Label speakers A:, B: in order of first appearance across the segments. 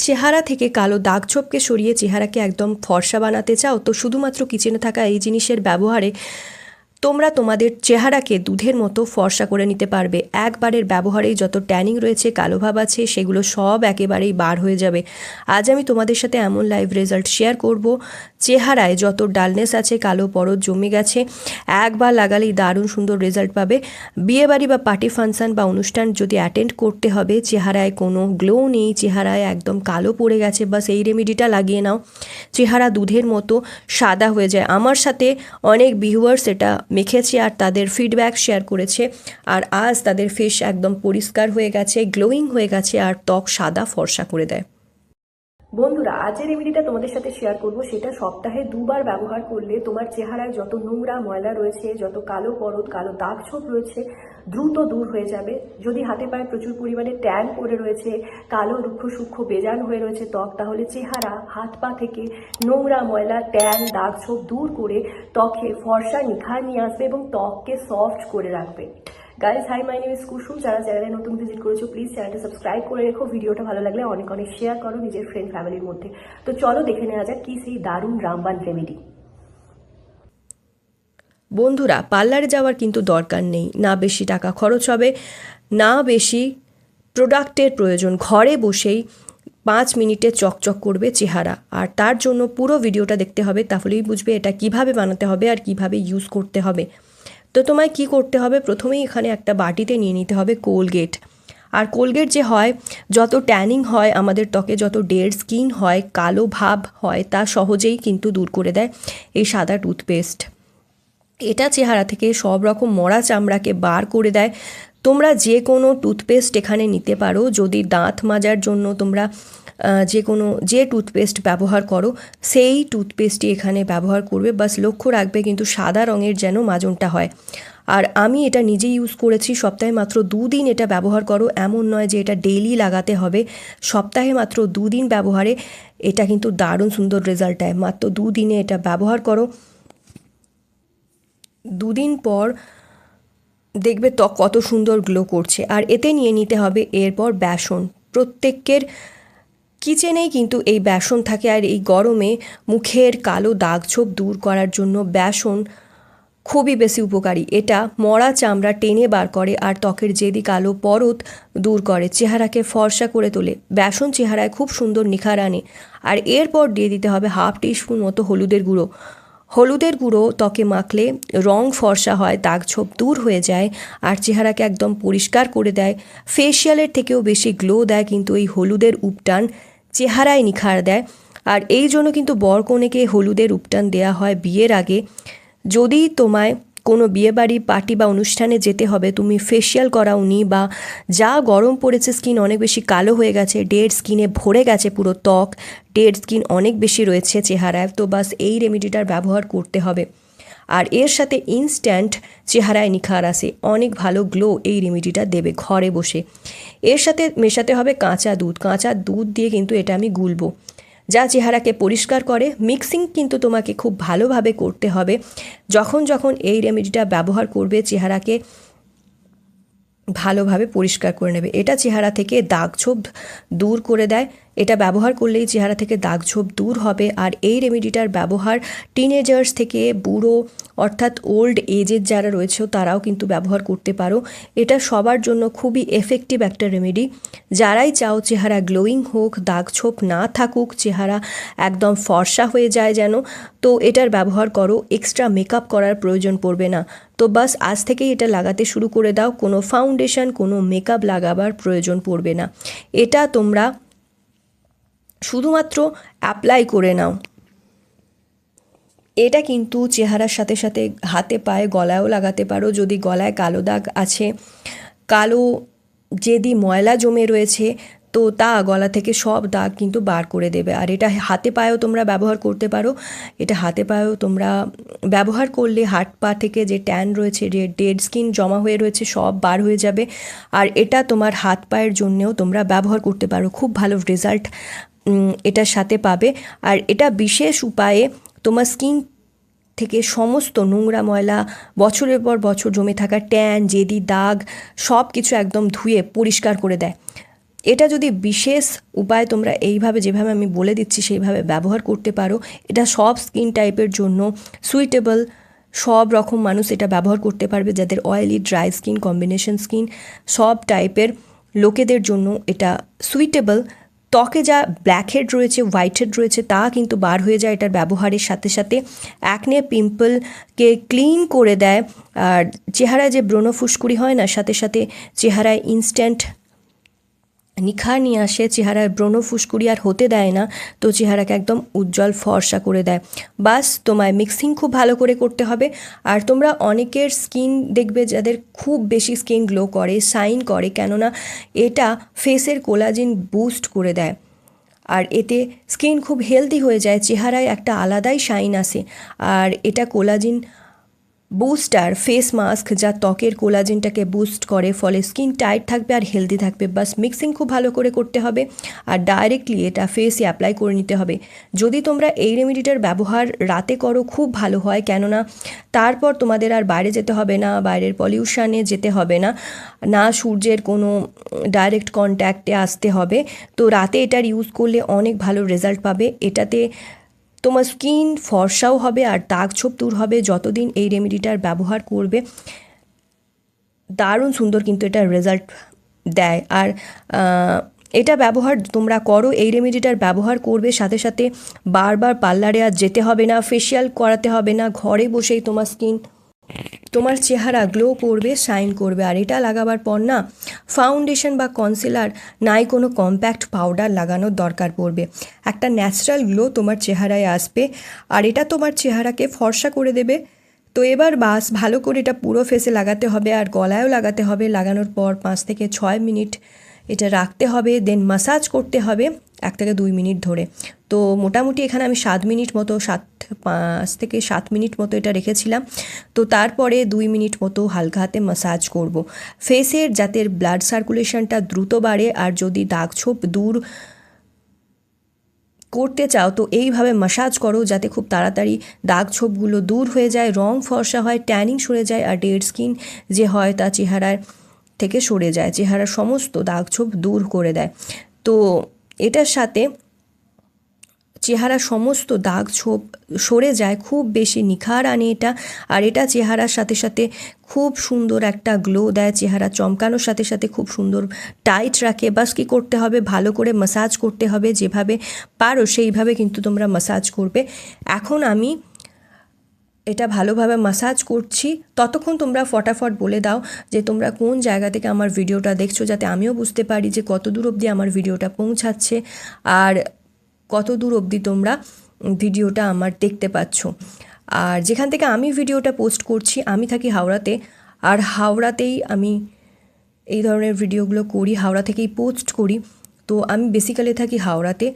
A: চেহারা থেকে কালো দাগ ছোপকে সরিয়ে চেহারাকে একদম ফর্সা বানাতে চাও তো শুধুমাত্র কিচেনে থাকা এই জিনিসের ব্যবহারে তোমরা তোমাদের চেহারাকে দুধের মতো ফর্সা করে নিতে পারবে। একবারের ব্যবহারেই যত ট্যানিং রয়েছে, কালো ভাব আছে, সেগুলো সব একেবারেই বার হয়ে যাবে। আজ আমি তোমাদের সাথে এমন লাইভ রেজাল্ট শেয়ার করব, চেহারায় যত ডালনেস আছে, কালো পরত জমে গেছে, একবার লাগালেই দারুণ সুন্দর রেজাল্ট পাবে। বিয়েবাড়ি বা পার্টি ফাংশন বা অনুষ্ঠান যদি অ্যাটেন্ড করতে হবে, চেহারায় কোনো গ্লো নেই, চেহারায় একদম কালো পড়ে গেছে, বাস এই রেমেডিটা লাগিয়ে নাও, চেহারা দুধের মতো সাদা হয়ে যায়। আমার সাথে অনেক ভিউয়ার্স এটা মেখেছে আর তাদের ফিডব্যাক শেয়ার করেছে, আর আজ তাদের ফেস একদম পরিষ্কার হয়ে গেছে, গ্লোয়িং হয়ে গেছে, আর ত্বক সাদা ফর্সা করে দেয়। বন্ধুরা, আজের রেমেডিটা তোমাদের সাথে শেয়ার করব, সেটা সপ্তাহে 2 বার ব্যবহার করলে তোমার চেহারায় যত নোংরা ময়লা রয়েছে, যত কালো পরত, কালো দাগ ছোপ রয়েছে, দ্রুত দূর হয়ে যাবে। যদি হাতে পায়ে প্রচুর পরিমাণে ট্যান পড়ে রয়েছে, কালো রুক্ষ সূক্ষ্ম বেজান হয়ে রয়েছে ত্বক, তাহলে চেহারা, হাত পা থেকে নোংরা ময়লা, ট্যান, দাগ ছোপ দূর করে ত্বকে ফর্সা নিখার নিয়ে আসবে এবং ত্বককে সফট করে রাখবে। Guys hi, my name is Kusum. যারা চ্যানেলে নতুন ভিজিট করেছো প্লিজ চ্যানেলটা সাবস্ক্রাইব করে রেখো, ভিডিওটা ভালো লাগলে অনেক অনেক শেয়ার করো নিজের ফ্রেন্ড ফ্যামিলির মধ্যে। তো চলো দেখে নেওয়া যাক কি সেই দারুণ রামবান রেমেডি। বন্ধুরা, পার্লারে যাওয়ার কিন্তু দরকার নেই, না বেশি টাকা খরচ হবে, না বেশি প্রোডাক্টের প্রয়োজন। ঘরে বসেই 5 মিনিটে চকচক করবে চেহারা, আর তার জন্য পুরো ভিডিওটা দেখতে হবে, তাহলেই বুঝবে এটা কিভাবে বানাতে হবে আর কিভাবে ইউজ করতে হবে। তো তোমায় কি করতে হবে, প্রথমেই এখানে একটা বাটিতে নিয়ে নিতে হবে কোলগেট। আর কোলগেট যে হয়, যত ট্যানিং হয় আমাদের ত্বকে, যত ডেড স্কিন হয়, কালো ভাব হয়, তা সহজেই কিন্তু দূর করে দেয় এই সাদা টুথপেস্ট। এটা চেহারা থেকে সব রকম মরা চামড়াকে বার করে দেয়। তোমরা যে কোনো টুথপেস্ট এখানে নিতে পারো। যদি দাঁত মাজার জন্য তোমরা যে টুথপেস্ট ব্যবহার করো, সেই টুথপেস্টই এখানে ব্যবহার করবে। বাস লক্ষ্য রাখবে কিন্তু সাদা রঙের যেন মাজনটা হয়। আর আমি এটা নিজেই ইউজ করেছি, সপ্তাহে মাত্র 2 দিন এটা ব্যবহার করো, এমন নয় যে এটা ডেইলি লাগাতে হবে। সপ্তাহে মাত্র 2 দিন ব্যবহারে এটা কিন্তু দারুণ সুন্দর রেজাল্ট দেয়। মাত্র 2 দিনে এটা ব্যবহার করো, 2 দিন পর দেখবে ত্বক কত সুন্দর গ্লো করছে। আর এতে নিয়ে নিতে হবে এরপর বেসন। প্রত্যেকের কিচেনেই কিন্তু এই বেসন থাকে, আর এই গরমে মুখের কালো দাগ ছোপ দূর করার জন্য বেসন খুবই বেশি উপকারী। এটা মরা চামড়া টেনে বার করে আর ত্বকের জেদি কালো পরত দূর করে, চেহারাকে ফর্সা করে তোলে। বেসন চেহারায় খুব সুন্দর নিখার আনে। আর এরপর দিয়ে দিতে হবে 1/2 টিস্পুন মতো হলুদের গুঁড়ো। হলুদের গুঁড়ো ত্বকে মাখলে রং ফর্সা হয়, দাগ ছোপ দূর হয়ে যায়, আর চেহারাকে একদম পরিষ্কার করে দেয়। ফেসিয়ালের থেকেও বেশি গ্লো দেয় কিন্তু এই হলুদের উপটান, চেহারায় নিখার দেয়। আর এই জন্য কিন্তু বর কনেকে হলুদের উপটান দেওয়া হয় বিয়ের আগে। যদি তোমায় কোনো বিয়েবাড়ি, পার্টি বা অনুষ্ঠানে যেতে হবে, তুমি ফেসিয়াল করাওনি, বা যা গরম পড়েছে, স্কিন অনেক বেশি কালো হয়ে গেছে, ডেড স্কিনে ভরে গেছে পুরো ত্বক, ডেড স্কিন অনেক বেশি রয়েছে চেহারায়, তো বাস এই রেমেডিটার ব্যবহার করতে হবে। আর এর সাথে ইনস্ট্যান্ট চেহারায় নিখার আসে, অনেক ভালো গ্লো এই রেমেডিটা দেবে ঘরে বসে। এর সাথে মেশাতে হবে কাঁচা দুধ। কাঁচা দুধ দিয়ে কিন্তু এটা আমি গুলবো, যা চেহারাকে পরিষ্কার করে। মিক্সিং কিন্তু তোমাকে খুব ভালোভাবে করতে হবে। যখন যখন এই রেমেডিটা ব্যবহার করবে, চেহারাকে ভালোভাবে পরিষ্কার করে নেবে। এটা চেহারা থেকে দাগ ছোপ দূর করে দেয়। এটা ব্যবহার করলেই চেহারা থেকে দাগ ছোপ দূর হবে। আর এই রেমেডিটার ব্যবহার টিনেজার্স থেকে বুড়ো, অর্থাৎ ওল্ড এজের যারা রয়েছে তারাও কিন্তু ব্যবহার করতে পারো। এটা সবার জন্য খুবই এফেক্টিভ একটা রেমেডি। যারাই চাও চেহারা গ্লোয়িং হোক, দাগ ছোপ না থাকুক, চেহারা একদম ফর্সা হয়ে যায় যেন, তো এটার ব্যবহার করো। এক্সট্রা মেকআপ করার প্রয়োজন পড়বে না। তো বাস আজ থেকেই এটা লাগাতে শুরু করে দাও। কোনো ফাউন্ডেশন, কোনো মেকআপ লাগাবার প্রয়োজন পড়বে না। এটা তোমরা শুধুমাত্র অ্যাপ্লাই করে নাও। এটা কিন্তু চেহারার সাথে সাথে হাতে পায়ে গলায়ও লাগাতে পারো। যদি গলায় কালো দাগ আছে, কালো জেদি ময়লা জমে রয়েছে, তো তা গলা থেকে সব দাগ কিন্তু বার করে দেবে। আর এটা হাতে পায়েও তোমরা ব্যবহার করতে পারো। এটা হাতে পায়েও তোমরা ব্যবহার করলে হাত পা থেকে যে ট্যান রয়েছে, যে ডেড স্কিন জমা হয়ে রয়েছে, সব বার হয়ে যাবে। আর এটা তোমার হাত পায়ের জন্যেও তোমরা ব্যবহার করতে পারো, খুব ভালো রেজাল্ট এটার সাথে পাবে। আর এটা বিশেষ উপায়ে তোমার স্কিন থেকে সমস্ত নোংরা ময়লা, বছরের পর বছর জমে থাকা ট্যান, জেদি দাগ, সব কিছু একদম ধুয়ে পরিষ্কার করে দেয়। এটা যদি বিশেষ উপায় তোমরা এইভাবে যেভাবে আমি বলে দিচ্ছি সেইভাবে ব্যবহার করতে পারো, এটা সব স্কিন টাইপের জন্য সুইটেবল। সব রকম মানুষ এটা ব্যবহার করতে পারবে, যাদের oily dry skin, combination skin, সব টাইপের লোকেদের জন্য এটা সুইটেবল। ত্বকে যা ব্ল্যাক হেড রয়েছে, হোয়াইট হেড রয়েছে, তা কিন্তু বার হয়ে যায় এটার ব্যবহারের সাথে সাথে। অ্যাকনে পিম্পলকে ক্লিন করে দেয়। আর চেহারায় যে ব্রণ ফুসকুড়ি হয় না, সাথে সাথে চেহারায় ইনস্ট্যান্ট নিখার নিয়ে আসে, চেহারার ব্রণ ফুসকুড়ি আর হতে দেয় না, তো চেহারাকে একদম উজ্জ্বল ফর্সা করে দেয়। বাস তোমায় মিক্সিং খুব ভালো করে করতে হবে। আর তোমরা অনেকের স্কিন দেখবে যাদের খুব বেশি স্কিন গ্লো করে, শাইন করে, কেননা এটা ফেসের কোলাজেন বুস্ট করে দেয়। আর এতে স্কিন খুব হেলদি হয়ে যায়, চেহারায় একটা আলাদাই শাইন আসে। আর এটা কোলাজেন বুস্টার ফেস মাস্ক, যা ত্বকের কোলাজেনটাকে বুস্ট করে, ফলে স্কিন টাইট থাকবে আর হেলদি থাকবে। বাস মিক্সিং খুব ভালো করে করতে হবে আর ডাইরেক্টলি এটা ফেসে অ্যাপ্লাই করে নিতে হবে। যদি তোমরা এই রেমেডিটার ব্যবহার রাতে করো খুব ভালো হয়, কেননা তারপর তোমাদের আর বাইরে যেতে হবে না, বাইরের পলিউশানে যেতে হবে না, না সূর্যের কোনো ডাইরেক্ট কন্ট্যাক্টে আসতে হবে। তো রাতে এটার ইউজ করলে অনেক ভালো রেজাল্ট পাবে। এটাতে তোমার স্কিন ফর্সাও হবে আর দাগ ছোপ দূর হবে। যতদিন এই রেমেডিটার ব্যবহার করবে দারুণ সুন্দর কিন্তু এটা রেজাল্ট দেয়। আর এটা ব্যবহার তোমরা করো, এই রেমেডিটার ব্যবহার করবে, সাথে সাথে বারবার পার্লারে আর যেতে হবে না, ফেসিয়াল করাতে হবে না, ঘরে বসেই তোমার চেহারা গ্লো করবে, শাইন করবে। আর এটা লাগাবার পর না ফাউন্ডেশন বা কনসিলার নাই, কোনো কম্প্যাক্ট পাউডার লাগানোর দরকার পড়বে। একটা ন্যাচারাল গ্লো তোমার চেহারায় আসবে আর এটা তোমার চেহারাকে ফর্সা করে দেবে। তো এবার বাস ভালো করে এটা পুরো ফেসে লাগাতে হবে আর গলায়ও লাগাতে হবে। লাগানোর পর 5 থেকে 6 মিনিট এটা রাখতে হবে, দেন মাসাজ করতে হবে 1 থেকে 2 মিনিট ধরে। তো মোটামুটি এখানে আমি 5 থেকে 7 মিনিট মতো এটা রেখেছিলাম। তো তারপরে 2 মিনিট মতো হালকা হাতে মাসাজ করব ফেসের, যাতে ব্লাড সার্কুলেশনটা দ্রুত বাড়ে। আর যদি দাগ ছোপ দূর করতে চাও তো এইভাবে মাসাজ করো, যাতে খুব তাড়াতাড়ি দাগ ছোপগুলো দূর হয়ে যায়, রং ফর্সা হয়, ট্যানিং সরে যায় আর ডেড স্কিন যে হয় তা চেহারার থেকে সরে যায়, চেহারার সমস্ত দাগ ছোপ দূর করে দেয়। তো এটার সাথে চেহারার সমস্ত দাগ ছোপ সরে যায়, খুব বেশি নিখার আনে এটা। আর এটা চেহারার সাথে সাথে খুব সুন্দর একটা গ্লো দেয়, চেহারা চমকানোর সাথে সাথে খুব সুন্দর টাইট রাখে। বাস কী করতে হবে, ভালো করে মাসাজ করতে হবে, যেভাবে পারো সেইভাবে কিন্তু তোমরা মাসাজ করবে। এখন আমি এটা ভালোভাবে মাসাজ করছি, ততক্ষণ তোমরা ফটাফট বলে দাও যে তোমরা কোন জায়গা থেকে আমার ভিডিওটা দেখছো, যাতে আমিও বুঝতে পারি যে কত দূর অবধি আমার ভিডিওটা পৌঁছাচ্ছে আর কত দূর অবধি তোমরা ভিডিওটা আমার দেখতে পাচ্ছ। আর যেখান থেকে আমি ভিডিওটা পোস্ট করছি, আমি থাকি হাওড়াতে, আর হাওড়াতেই আমি এই ধরনের ভিডিওগুলো করি, হাওড়া থেকেই পোস্ট করি। তো আমি বেসিক্যালি থাকি হাওড়াতে।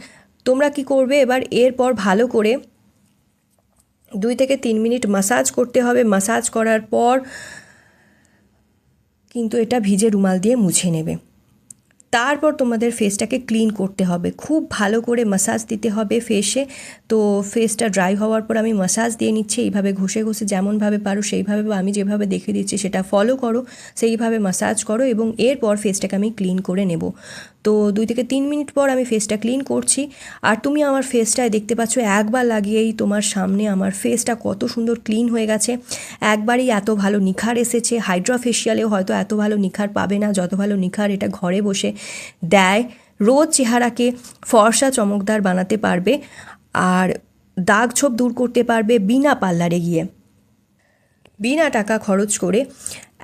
A: তোমরা কি করবে, এবার এরপর ভালো করে 2 থেকে 3 মিনিট মাসাজ করতে হবে। মাসাজ করার পর কিন্তু এটা ভিজে রুমাল দিয়ে মুছে নেবে। তারপর তোমাদের ফেসটাকে ক্লিন করতে হবে, খুব ভালো করে মাসাজ দিতে হবে ফেসে। তো ফেসটা ড্রাই হওয়ার পর আমি মাসাজ দিয়ে নিচ্ছি, এইভাবে ঘষে ঘষে যেমনভাবে পারো সেইভাবে, বা আমি যেভাবে দেখে দিচ্ছি সেটা ফলো করো, সেইভাবে মাসাজ করো এবং এরপর ফেসটাকে আমি ক্লিন করে নেব। তো 2 থেকে 3 মিনিট পর আমি ফেসটা ক্লিন করছি। আর তুমি আমার ফেসটায় দেখতে পাচ্ছ একবার লাগিয়েই তোমার সামনে আমার ফেসটা কত সুন্দর ক্লিন হয়ে গেছে। একবারই এত ভালো নিখার এসেছে। হাইড্রা ফেশিয়ালেও হয়তো এত ভালো নিখার পাবে না, যত ভালো নিখার এটা ঘরে বসে দেয়। রোজ চেহারাকে ফর্সা চমকদার বানাতে পারবে আর দাগ ছোপ দূর করতে পারবে বিনা পার্লারে গিয়ে, বিনা টাকা খরচ করে।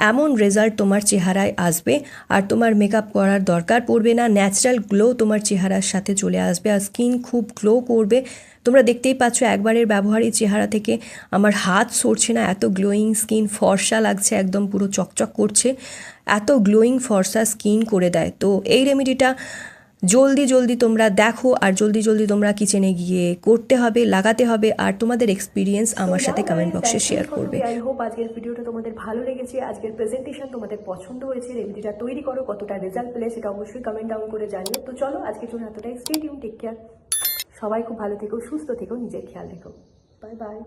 A: এমন রেজাল্ট তোমার চেহারায় আসবে আর তোমার মেকআপ করার দরকার পড়বে না। ন্যাচারাল গ্লো তোমার চেহারার সাথে চলে আসবে আর স্কিন খুব গ্লো করবে। তোমরা দেখতেই পাচ্ছ একবারের ব্যবহারই চেহারা থেকে আমার হাত সরছে না, এত গ্লোয়িং স্কিন, ফর্সা লাগছে, একদম পুরো চকচক করছে, এত গ্লোয়িং ফর্সা স্কিন করে দেয়। তো এই রেমেডিটা জলদি জলদি তোমরা দেখো আর জলদি জলদি তোমরা কিচেনে গিয়ে করতে হবে, লাগাতে হবে আর তোমাদের এক্সপিরিয়েন্স আমার সাথে কমেন্ট বক্সে শেয়ার করবে।
B: আই হোপ আজকের ভিডিওটা তোমাদের ভালো লেগেছে, আজকের প্রেজেন্টেশন তোমাদের পছন্দ হয়েছে। রেমেডিটা তৈরি করো, কতটা রেজাল্ট পেলে সেটা অবশ্যই কমেন্ট ডাউন করে জানিও। তো চলো আজকের জন্য এতটাই। স্টে টিউন, টেক কেয়ার, সবাই খুব ভালো থেকো, সুস্থ থেকো, নিজের খেয়াল রেখো। Bye bye.